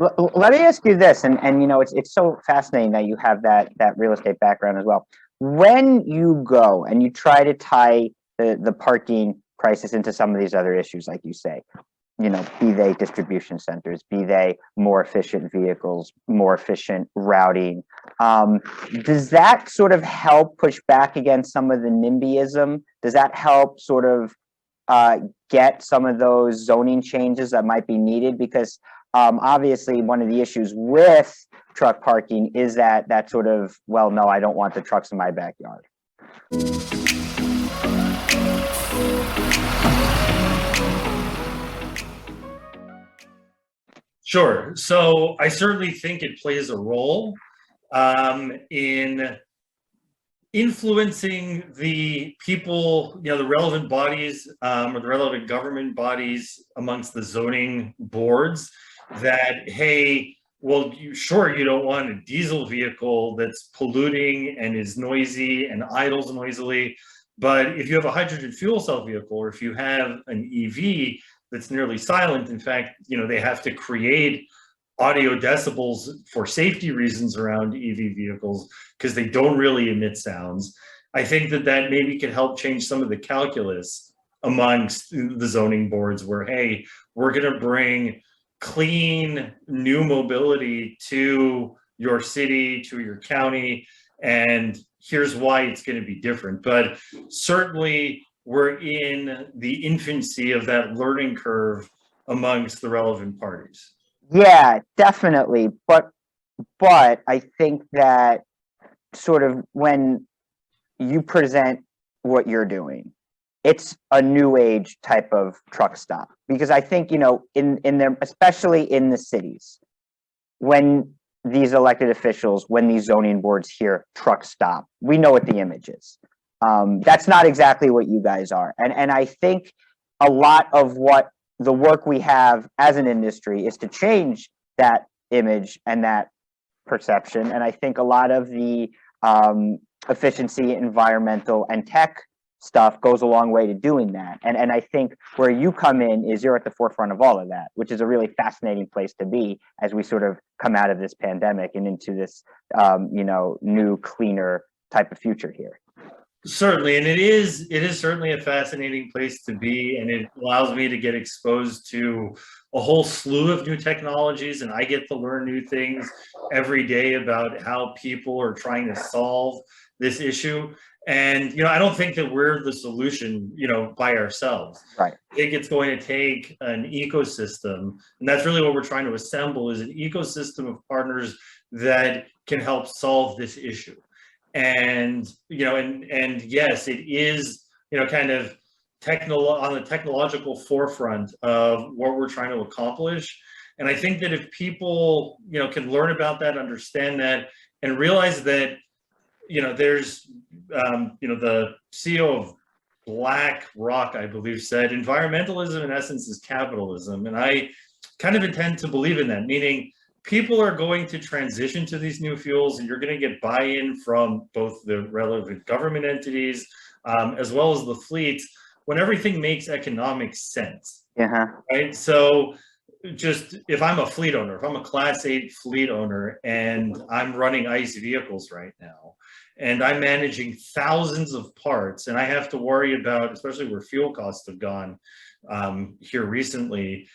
Let me ask you this, and it's so fascinating that you have that real estate background as well. When you go and you try to tie the parking crisis into some of these other issues, like you say, be they distribution centers, be they more efficient vehicles, more efficient routing, does that sort of help push back against some of the NIMBYism? Does that help sort of get some of those zoning changes that might be needed? Because obviously one of the issues with truck parking is that sort of, well, no, I don't want the trucks in my backyard. Sure. So I certainly think it plays a role in influencing the people, the relevant bodies or the relevant government bodies amongst the zoning boards that, hey, well, you don't want a diesel vehicle that's polluting and is noisy and idles noisily. But if you have a hydrogen fuel cell vehicle, or if you have an EV that's nearly silent, in fact, they have to create audio decibels for safety reasons around EV vehicles because they don't really emit sounds. I think that maybe could help change some of the calculus amongst the zoning boards where, hey, we're going to bring clean new mobility to your city, to your county, and here's why it's going to be different. But certainly we're in the infancy of that learning curve amongst the relevant parties. Yeah, definitely. But I think that sort of when you present what you're doing, it's a new age type of truck stop, because I think, in them, especially in the cities, when these elected officials, when these zoning boards hear truck stop, we know what the image is. That's not exactly what you guys are. And I think a lot of what the work we have as an industry is to change that image and that perception. And I think a lot of the efficiency, environmental, and tech stuff goes a long way to doing that. And I think where you come in is you're at the forefront of all of that, which is a really fascinating place to be as we sort of come out of this pandemic and into this, new, cleaner type of future here. Certainly, and it is certainly a fascinating place to be, and it allows me to get exposed to a whole slew of new technologies, and I get to learn new things every day about how people are trying to solve this issue. And I don't think that we're the solution, by ourselves. Right. I think it's going to take an ecosystem, and that's really what we're trying to assemble, is an ecosystem of partners that can help solve this issue. And and yes, it is kind of on the technological forefront of what we're trying to accomplish. And I think that if people can learn about that, understand that, and realize that there's the CEO of BlackRock, I believe, said environmentalism in essence is capitalism, and I kind of intend to believe in that, meaning people are going to transition to these new fuels, and you're going to get buy-in from both the relevant government entities as well as the fleets when everything makes economic sense. Right? So just if I'm a fleet owner, if I'm a Class 8 fleet owner and I'm running ICE vehicles right now, and I'm managing thousands of parts, and I have to worry about, especially where fuel costs have gone here recently,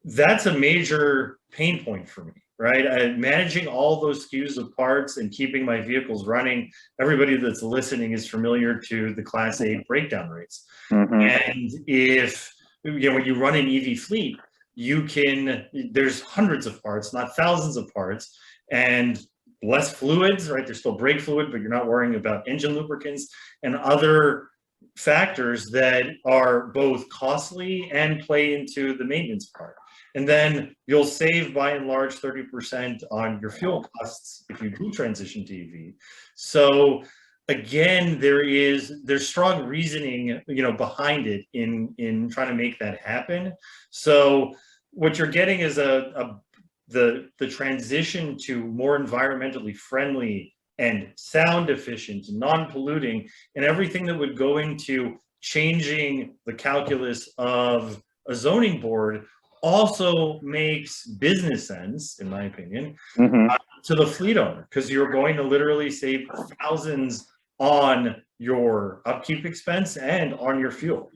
that's a major pain point for me. Right, managing all those SKUs of parts and keeping my vehicles running. Everybody that's listening is familiar to the Class 8 breakdown rates. And if when you run an EV fleet, there's hundreds of parts, not thousands of parts, and less fluids. Right, there's still brake fluid, but you're not worrying about engine lubricants and other factors that are both costly and play into the maintenance part. And then you'll save by and large 30% on your fuel costs if you do transition to EV. So again, there's strong reasoning behind it in trying to make that happen. So what you're getting is the transition to more environmentally friendly and sound efficient, non-polluting, and everything that would go into changing the calculus of a zoning board also makes business sense, in my opinion, Mhm. to the fleet owner, because you're going to literally save thousands on your upkeep expense and on your fuel.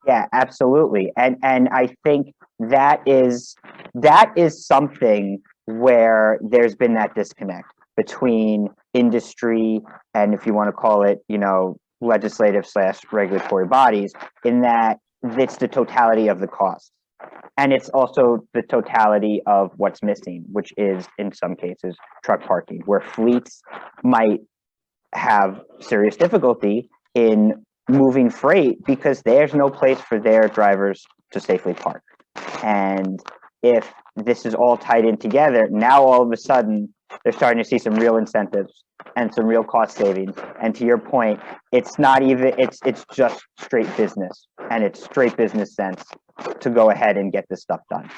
Yeah, absolutely. And I think that is something where there's been that disconnect between industry and, if you want to call it, legislative slash regulatory bodies, in that it's the totality of the cost. And it's also the totality of what's missing, which is in some cases truck parking, where fleets might have serious difficulty in moving freight because there's no place for their drivers to safely park. And if this is all tied in together, now all of a sudden they're starting to see some real incentives and some real cost savings. And to your point, it's not even it's just straight business, and it's straight business sense to go ahead and get this stuff done.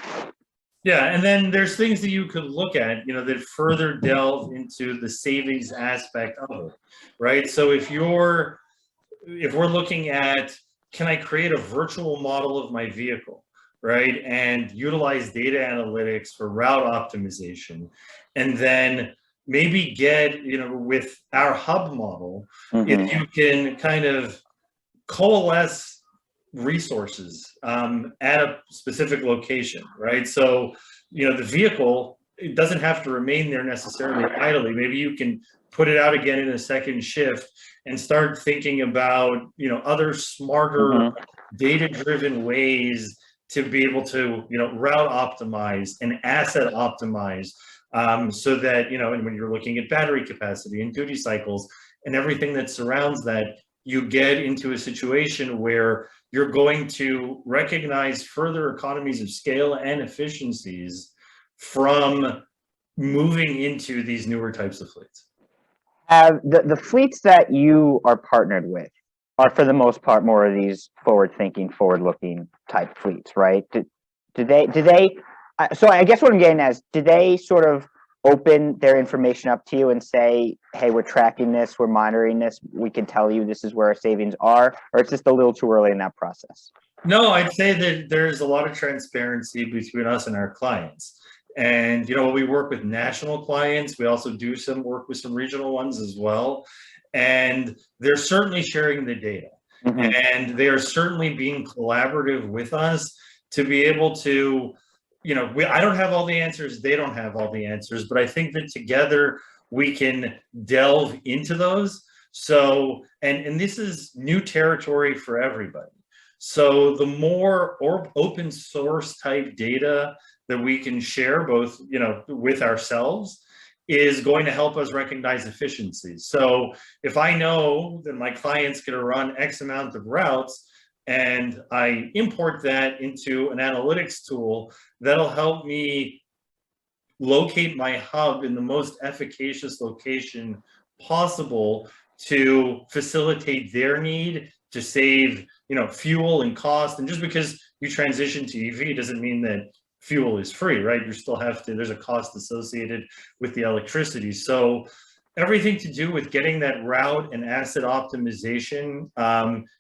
Yeah, and then there's things that you could look at, that further delve into the savings aspect of it, right? So if we're looking at, can I create a virtual model of my vehicle, right? And utilize data analytics for route optimization, and then maybe get, with our hub model, if you can kind of coalesce resources at a specific location, right? So, the vehicle, it doesn't have to remain there necessarily idly. Maybe you can put it out again in a second shift and start thinking about, other smarter, data-driven ways to be able to, route optimize and asset optimize, so that, and when you're looking at battery capacity and duty cycles and everything that surrounds that, you get into a situation where you're going to recognize further economies of scale and efficiencies from moving into these newer types of fleets. The fleets that you are partnered with are, for the most part, more of these forward-thinking, forward-looking type fleets, right? Do they? So I guess what I'm getting at is, do they sort of open their information up to you and say, hey, we're tracking this, we're monitoring this, we can tell you this is where our savings are, or it's just a little too early in that process? No, I'd say that there's a lot of transparency between us and our clients. And, we work with national clients. We also do some work with some regional ones as well. And they're certainly sharing the data. And they are certainly being collaborative with us to be able to, I don't have all the answers, they don't have all the answers, but I think that together we can delve into those. So, and this is new territory for everybody. So the more open source type data that we can share, both, with ourselves, is going to help us recognize efficiencies. So if I know that my client's going to run X amount of routes, and I import that into an analytics tool, that'll help me locate my hub in the most efficacious location possible to facilitate their need to save, fuel and cost. And just because you transition to EV doesn't mean that fuel is free, right? You still have to, there's a cost associated with the electricity. So everything to do with getting that route and asset optimization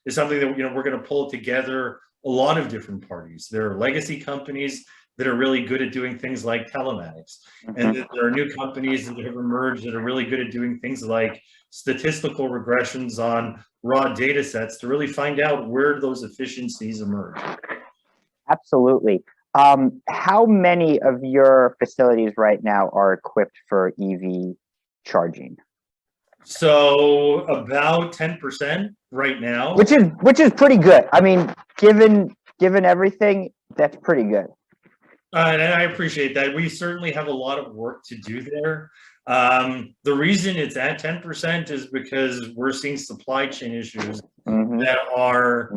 is something that, we're going to pull together a lot of different parties. There are legacy companies that are really good at doing things like telematics. And there are new companies that have emerged that are really good at doing things like statistical regressions on raw data sets to really find out where those efficiencies emerge. Absolutely. How many of your facilities right now are equipped for EV charging? So about 10% right now. Which is pretty good. I mean, given everything, that's pretty good. And I appreciate that. We certainly have a lot of work to do there. The reason it's at 10% is because we're seeing supply chain issues that are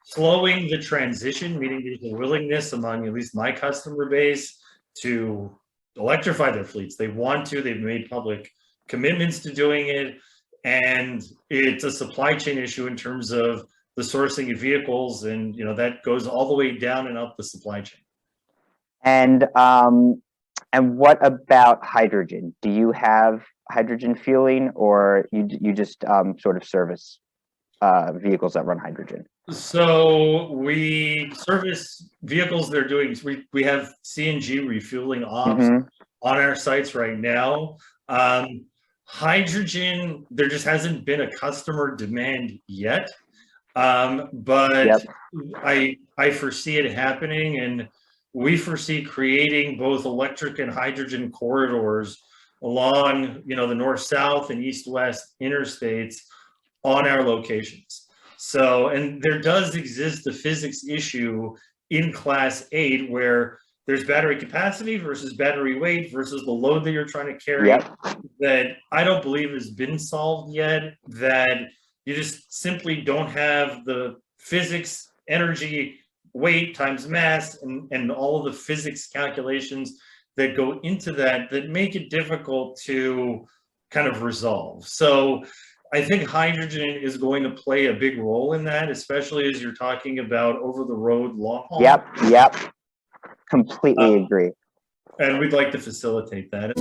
slowing the transition, meaning there's a willingness among at least my customer base to electrify their fleets. They want to, they've made public commitments to doing it. And it's a supply chain issue in terms of the sourcing of vehicles. And, that goes all the way down and up the supply chain. And what about hydrogen? Do you have hydrogen fueling, or you just sort of service vehicles that run hydrogen? So we service vehicles that are doing, we have CNG refueling ops Mhm. on our sites right now. Hydrogen, there just hasn't been a customer demand yet. But Yep. I foresee it happening, and we foresee creating both electric and hydrogen corridors along, the north-south and east-west interstates on our locations. So, and there does exist a physics issue in Class 8 where there's battery capacity versus battery weight versus the load that you're trying to carry, Yep. that I don't believe has been solved yet, that you just simply don't have the physics, energy, weight times mass, and all of the physics calculations that go into that make it difficult to kind of resolve. So I think hydrogen is going to play a big role in that, especially as you're talking about over the road long haul. Yep. Completely agree. And we'd like to facilitate that.